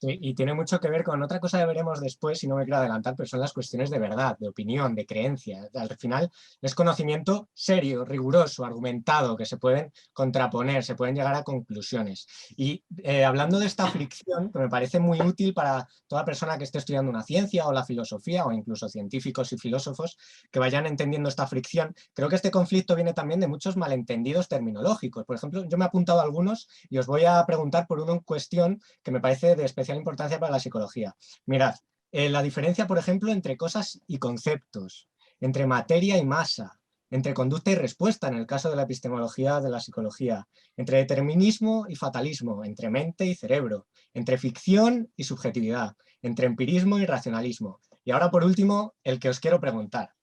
Sí, y tiene mucho que ver con otra cosa que veremos después, si no me quiero adelantar, pero son las cuestiones de verdad, de opinión, de creencia. Al final es conocimiento serio, riguroso, argumentado, que se pueden contraponer, se pueden llegar a conclusiones. Y hablando de esta fricción, que me parece muy útil para toda persona que esté estudiando una ciencia o la filosofía, o incluso científicos y filósofos que vayan entendiendo esta fricción, creo que este conflicto viene también de muchos malentendidos terminológicos. Por ejemplo, yo me he apuntado a algunos y os voy a preguntar por uno en cuestión que me parece de especial importancia para la psicología. Mirad, la diferencia, por ejemplo, entre cosas y conceptos, entre materia y masa, entre conducta y respuesta, en el caso de la epistemología de la psicología, entre determinismo y fatalismo, entre mente y cerebro, entre ficción y subjetividad, entre empirismo y racionalismo. Y ahora, por último, el que os quiero preguntar.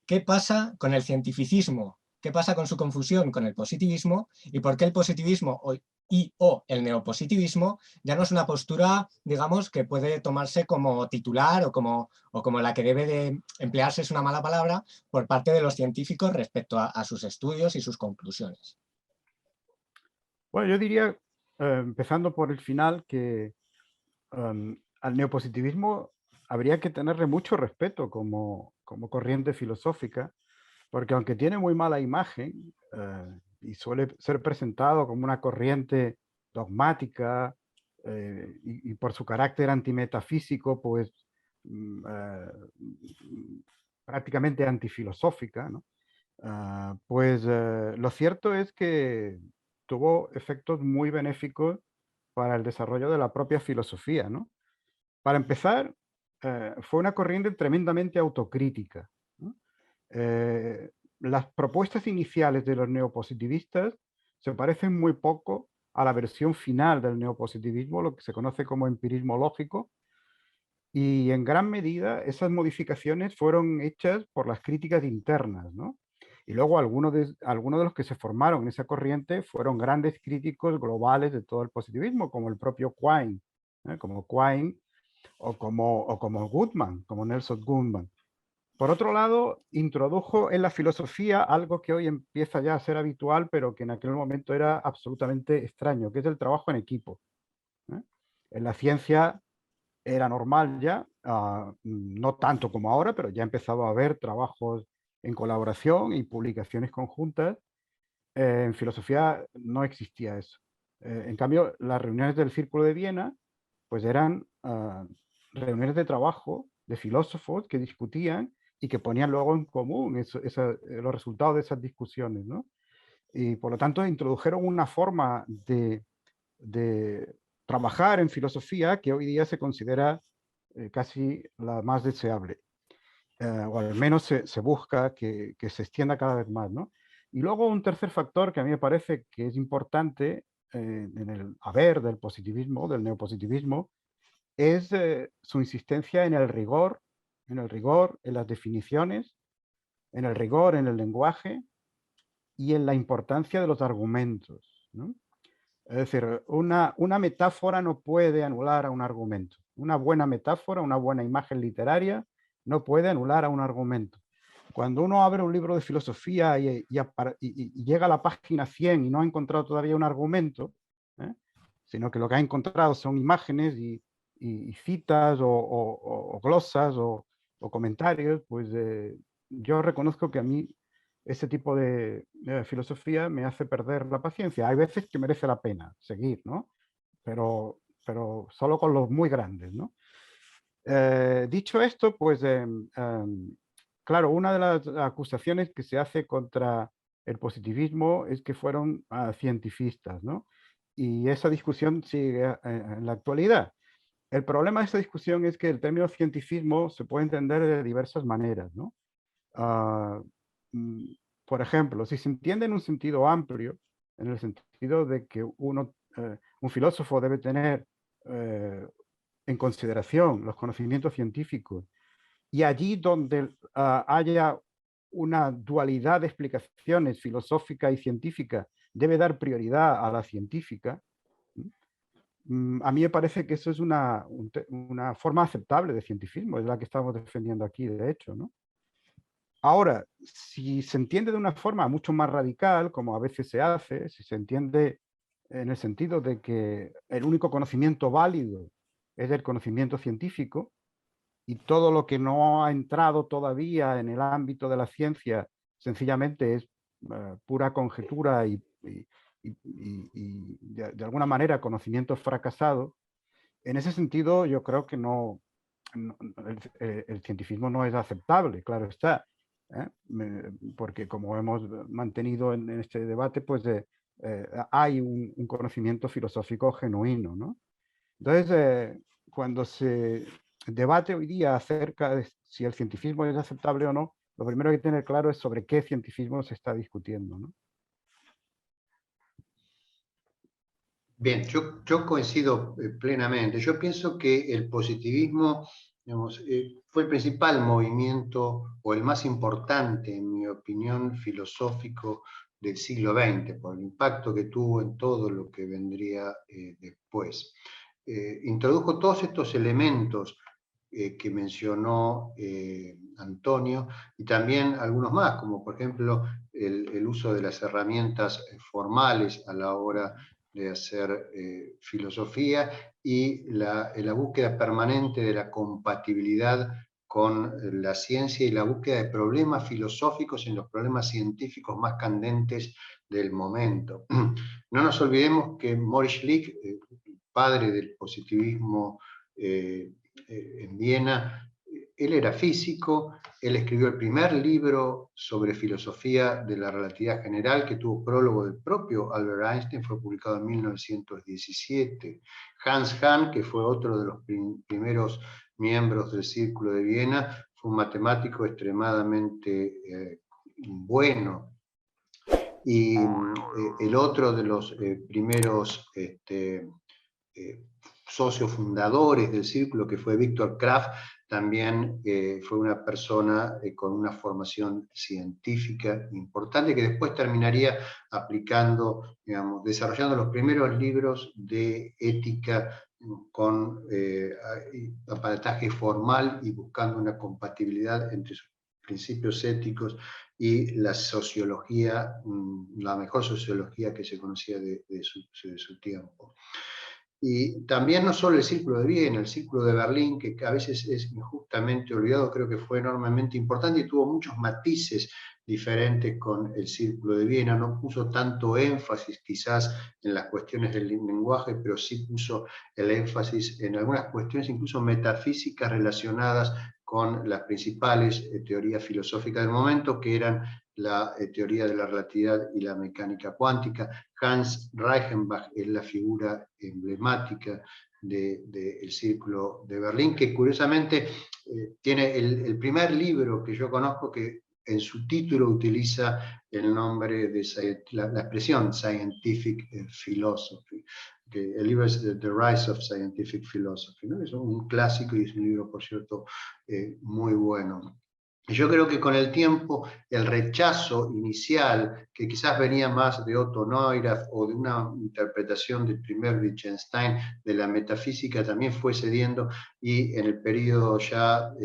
¿Qué pasa con el cientificismo? ¿Qué pasa con su confusión con el positivismo? ¿Y por qué el positivismo o el neopositivismo ya no es una postura, digamos, que puede tomarse como titular o como la que debe de emplearse, es una mala palabra, por parte de los científicos respecto a sus estudios y sus conclusiones? Bueno, yo diría, empezando por el final, que al neopositivismo habría que tenerle mucho respeto como corriente filosófica, porque aunque tiene muy mala imagen y suele ser presentado como una corriente dogmática y por su carácter antimetafísico, pues prácticamente antifilosófica, ¿no? Pues lo cierto es que tuvo efectos muy benéficos para el desarrollo de la propia filosofía, ¿no? Para empezar, fue una corriente tremendamente autocrítica, ¿no? Las propuestas iniciales de los neopositivistas se parecen muy poco a la versión final del neopositivismo, lo que se conoce como empirismo lógico, y en gran medida esas modificaciones fueron hechas por las críticas internas, ¿no? Y luego algunos de los que se formaron en esa corriente fueron grandes críticos globales de todo el positivismo, como el propio Quine, como Quine o como Goodman, como Nelson Goodman. Por otro lado, introdujo en la filosofía algo que hoy empieza ya a ser habitual, pero que en aquel momento era absolutamente extraño, que es el trabajo en equipo, ¿eh? En la ciencia era normal ya, no tanto como ahora, pero ya empezaba a haber trabajos en colaboración y publicaciones conjuntas. En filosofía no existía eso. En cambio, las reuniones del Círculo de Viena, pues eran reuniones de trabajo de filósofos que discutían y que ponían luego en común los resultados de esas discusiones, ¿no? Y por lo tanto introdujeron una forma de trabajar en filosofía que hoy día se considera casi la más deseable, o al menos se busca que se extienda cada vez más, ¿no? Y luego un tercer factor que a mí me parece que es importante en el haber del positivismo, del neopositivismo, es su insistencia en el rigor, en las definiciones, en el rigor, en el lenguaje y en la importancia de los argumentos, ¿no? Es decir, una metáfora no puede anular a un argumento. Una buena metáfora, una buena imagen literaria no puede anular a un argumento. Cuando uno abre un libro de filosofía y llega a la página 100 y no ha encontrado todavía un argumento, ¿eh? Sino que lo que ha encontrado son imágenes y citas o glosas o comentarios, pues yo reconozco que a mí ese tipo de filosofía me hace perder la paciencia. Hay veces que merece la pena seguir, ¿no? Pero solo con los muy grandes, ¿no? Dicho esto, pues claro, una de las acusaciones que se hace contra el positivismo es que fueron cientifistas, ¿no? Y esa discusión sigue en la actualidad. El problema de esta discusión es que el término cientifismo se puede entender de diversas maneras, ¿no? Ah, mm, por ejemplo, si se entiende en un sentido amplio, en el sentido de que un filósofo debe tener eh, en consideración los conocimientos científicos y allí donde haya una dualidad de explicaciones filosófica y científica, debe dar prioridad a la científica. A mí me parece que eso es una forma aceptable de cientifismo, es la que estamos defendiendo aquí, de hecho, ¿no? Ahora, si se entiende de una forma mucho más radical, como a veces se hace, si se entiende en el sentido de que el único conocimiento válido es el conocimiento científico, y todo lo que no ha entrado todavía en el ámbito de la ciencia sencillamente es pura conjetura y de alguna manera conocimiento fracasado. En ese sentido, yo creo que el cientifismo no es aceptable, claro está, ¿eh? Porque como hemos mantenido en este debate, pues hay un conocimiento filosófico genuino, ¿no? Entonces, cuando se debate hoy día acerca de si el cientifismo es aceptable o no, lo primero que hay que tener claro es sobre qué cientifismo se está discutiendo, ¿no? Bien, yo coincido plenamente. Yo pienso que el positivismo, digamos, fue el principal movimiento o el más importante, en mi opinión, filosófico del siglo XX, por el impacto que tuvo en todo lo que vendría después. Introdujo todos estos elementos que mencionó Antonio, y también algunos más, como por ejemplo el uso de las herramientas formales a la hora de hacer filosofía, y la búsqueda permanente de la compatibilidad con la ciencia y la búsqueda de problemas filosóficos en los problemas científicos más candentes del momento. No nos olvidemos que Maurice Schlick, padre del positivismo en Viena, él era físico, él escribió el primer libro sobre filosofía de la relatividad general, que tuvo prólogo del propio Albert Einstein, fue publicado en 1917. Hans Hahn, que fue otro de los primeros miembros del Círculo de Viena, fue un matemático extremadamente bueno. Y el otro de los primeros socios fundadores del círculo, que fue Víctor Kraft, también fue una persona con una formación científica importante, que después terminaría aplicando, digamos, desarrollando los primeros libros de ética con aparataje formal y buscando una compatibilidad entre sus principios éticos y la sociología, la mejor sociología que se conocía de su tiempo. Y también no solo el Círculo de Viena, el Círculo de Berlín, que a veces es injustamente olvidado, creo que fue enormemente importante y tuvo muchos matices diferentes con el Círculo de Viena. No puso tanto énfasis quizás en las cuestiones del lenguaje, pero sí puso el énfasis en algunas cuestiones incluso metafísicas relacionadas con las principales teorías filosóficas del momento, que eran la teoría de la relatividad y la mecánica cuántica. Hans Reichenbach es la figura emblemática del Círculo de Berlín, que curiosamente tiene el primer libro que yo conozco que en su título utiliza el nombre de la expresión Scientific Philosophy. El libro es The Rise of Scientific Philosophy, ¿no? Es un clásico y es un libro, por cierto, muy bueno. Yo creo que con el tiempo el rechazo inicial, que quizás venía más de Otto Neurath o de una interpretación del primer Wittgenstein de la metafísica, también fue cediendo, y en el periodo ya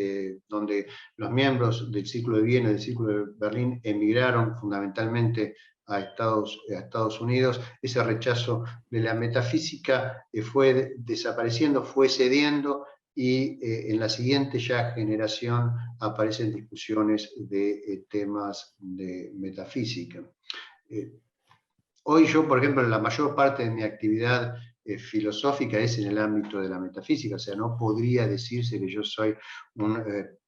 donde los miembros del Círculo de Viena y del Círculo de Berlín emigraron fundamentalmente a Estados Unidos, ese rechazo de la metafísica fue desapareciendo, fue cediendo, y en la siguiente ya generación aparecen discusiones de temas de metafísica. Hoy yo, por ejemplo, la mayor parte de mi actividad filosófica es en el ámbito de la metafísica, o sea, no podría decirse que yo soy un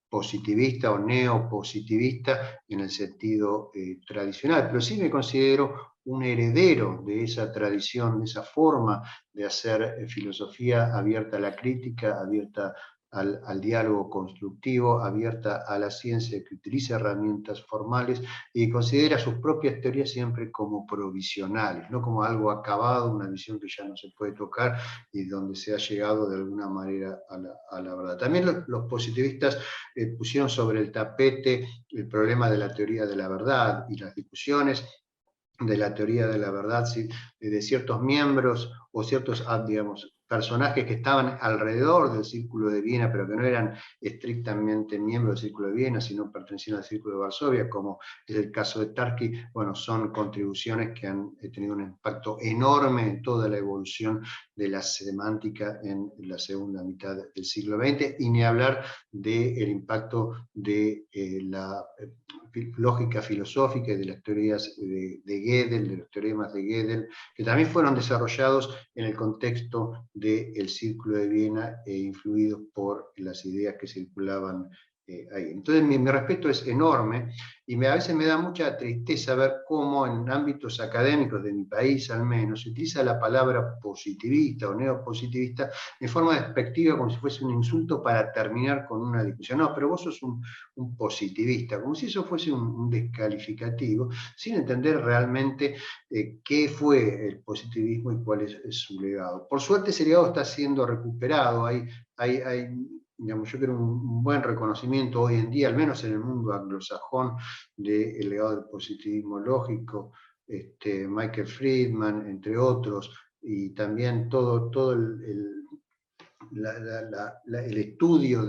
positivista o neopositivista en el sentido tradicional, pero sí me considero un heredero de esa tradición, de esa forma de hacer filosofía abierta a la crítica, abierta al diálogo constructivo, abierta a la ciencia que utiliza herramientas formales y considera sus propias teorías siempre como provisionales, no como algo acabado, una visión que ya no se puede tocar y donde se ha llegado de alguna manera a la verdad. También los positivistas pusieron sobre el tapete el problema de la teoría de la verdad y las discusiones de la teoría de la verdad de ciertos miembros o ciertos, digamos, personajes que estaban alrededor del Círculo de Viena, pero que no eran estrictamente miembros del Círculo de Viena, sino pertenecían al Círculo de Varsovia, como es el caso de Tarski. Bueno, son contribuciones que han tenido un impacto enorme en toda la evolución de la semántica en la segunda mitad del siglo XX, y ni hablar del impacto de la lógica filosófica y de las teorías de Gödel, de los teoremas de Gödel, que también fueron desarrollados en el contexto del Círculo de Viena e influidos por las ideas que circulaban ahí. Entonces mi respeto es enorme, y a veces me da mucha tristeza ver cómo en ámbitos académicos de mi país al menos se utiliza la palabra positivista o neopositivista en forma despectiva, como si fuese un insulto para terminar con una discusión. No, pero vos sos un positivista, como si eso fuese un descalificativo, sin entender realmente qué fue el positivismo y cuál es su legado. Por suerte ese legado está siendo recuperado. Digamos, yo creo un buen reconocimiento hoy en día, al menos en el mundo anglosajón, del legado del positivismo lógico, Michael Friedman, entre otros, y también todo el estudio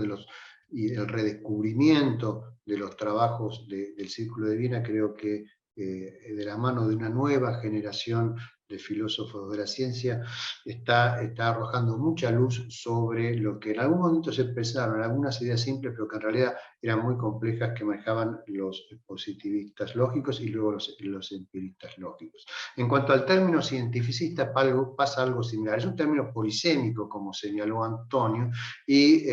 y el redescubrimiento de los trabajos del Círculo de Viena. Creo que de la mano de una nueva generación de filósofos de la ciencia está arrojando mucha luz sobre lo que en algún momento se pensaron, algunas ideas simples, pero que en realidad eran muy complejas, que manejaban los positivistas lógicos y luego los empiristas lógicos. En cuanto al término cientificista, pasa algo similar. Es un término polisémico, como señaló Antonio, y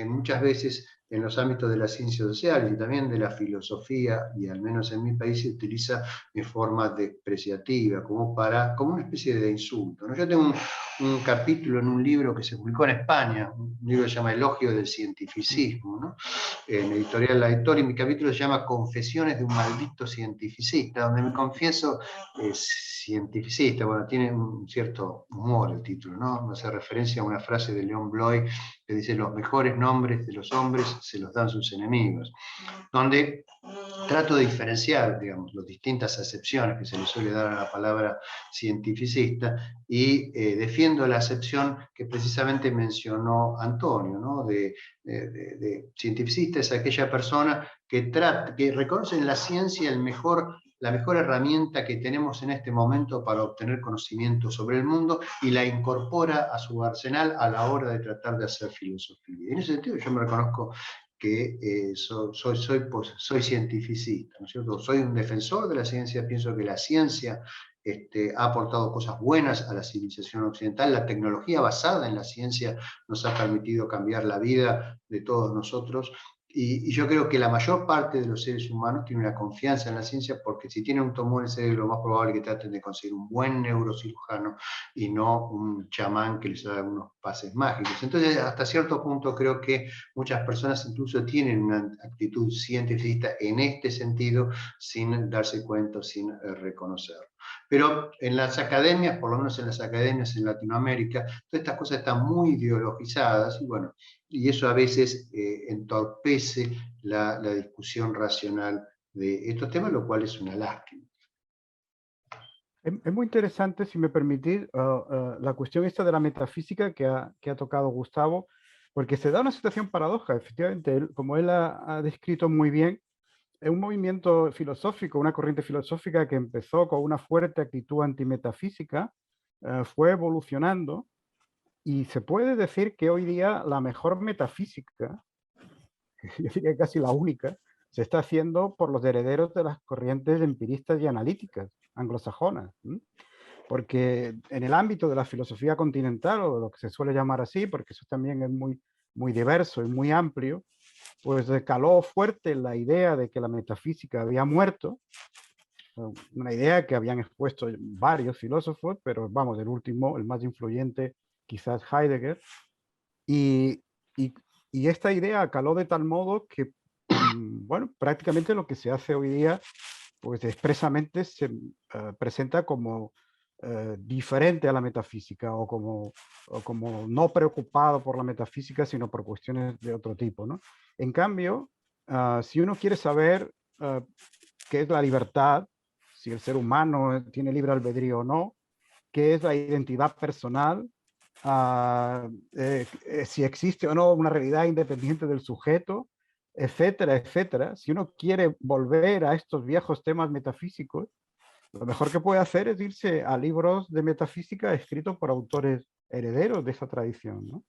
muchas veces en los ámbitos de las ciencias sociales y también de la filosofía, y al menos en mi país se utiliza en forma despreciativa, como una especie de insulto, ¿no? Yo tengo un capítulo en un libro que se publicó en España, un libro que se llama Elogio del Cientificismo, ¿no? En Editorial La Editora, y mi capítulo se llama Confesiones de un maldito cientificista, donde me confieso cientificista. Bueno, tiene un cierto humor el título, ¿no? Hace referencia a una frase de León Bloy que dice: los mejores nombres de los hombres se los dan sus enemigos, donde trato de diferenciar, digamos, las distintas acepciones que se le suele dar a la palabra cientificista, y defiendo la acepción que precisamente mencionó Antonio, ¿no? De cientificista es aquella persona que reconoce en la ciencia la mejor herramienta que tenemos en este momento para obtener conocimiento sobre el mundo, y la incorpora a su arsenal a la hora de tratar de hacer filosofía. Y en ese sentido yo me reconozco que soy cientificista, ¿no es cierto? Soy un defensor de la ciencia, pienso que la ciencia ha aportado cosas buenas a la civilización occidental. La tecnología basada en la ciencia nos ha permitido cambiar la vida de todos nosotros. Y yo creo que la mayor parte de los seres humanos tiene una confianza en la ciencia, porque si tienen un tumor en el cerebro, lo más probable es que traten de conseguir un buen neurocirujano y no un chamán que les haga unos pases mágicos. Entonces, hasta cierto punto creo que muchas personas incluso tienen una actitud científica en este sentido, sin darse cuenta, sin reconocerlo. Pero en las academias, por lo menos en las academias en Latinoamérica, todas estas cosas están muy ideologizadas, y bueno, y eso a veces entorpece la discusión racional de estos temas, lo cual es una lástima. Es muy interesante, si me permitís, la cuestión esta de la metafísica que ha tocado Gustavo, porque se da una situación paradoja. Efectivamente, como él ha descrito muy bien, es un movimiento filosófico, una corriente filosófica que empezó con una fuerte actitud antimetafísica, fue evolucionando, y se puede decir que hoy día la mejor metafísica, yo diría casi la única, se está haciendo por los herederos de las corrientes empiristas y analíticas anglosajonas. Porque en el ámbito de la filosofía continental, o lo que se suele llamar así, porque eso también es muy diverso y muy amplio, pues caló fuerte la idea de que la metafísica había muerto, una idea que habían expuesto varios filósofos, pero vamos, el último, el más influyente, quizás Heidegger, y esta idea caló de tal modo que, bueno, prácticamente lo que se hace hoy día, pues expresamente se presenta como diferente a la metafísica, o como no preocupado por la metafísica, sino por cuestiones de otro tipo, ¿no? En cambio, si uno quiere saber qué es la libertad, si el ser humano tiene libre albedrío o no, qué es la identidad personal, si existe o no una realidad independiente del sujeto, etcétera, etcétera. Si uno quiere volver a estos viejos temas metafísicos, lo mejor que puede hacer es irse a libros de metafísica escritos por autores herederos de esa tradición, ¿no?